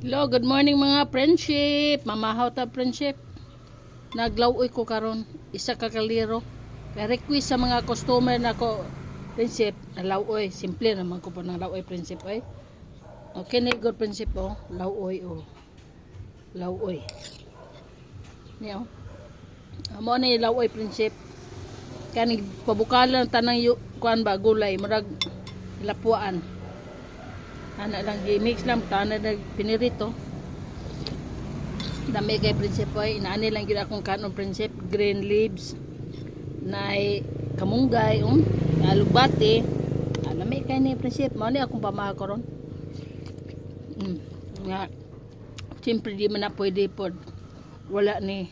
Hello, good morning mga friendship. Mamahaw ta friendship. Naglawoy ko karon isa ka kaliro. Kay request sa mga customer nako friendship, lawoy. Simple naman ko po ng lawoy friendship ay. Okay na good friendship oh. Lawoy oh. Lawoy. Niyo. Amo ni lawoy friendship. Kani pabukalan tanang kuan ba gulay murag lapuan. Ana lang mix lang tanan na pinirito. Dami kay prinsip ay inaani lang gid akong kanon prinsip green leaves na kamunggay alugbati. Dami kay ni prinsip mao ni akong pamaha karon. Nga siyempre di man na pwede pod wala ni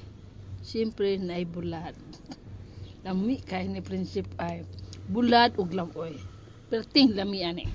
siyempre na bulad. Dami kay ni prinsip ay bulad ug lawoy. Perting lami ani.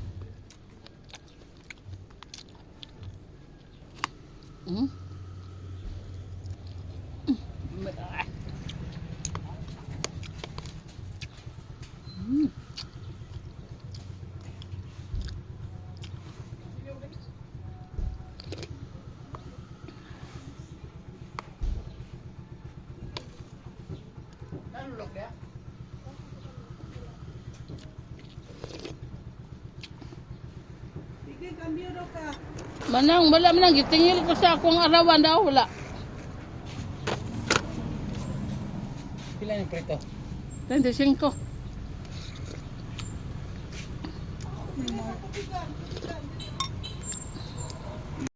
Manang wala man gitingil ko sa akong arawan daw wala. Pila ni preto? 25.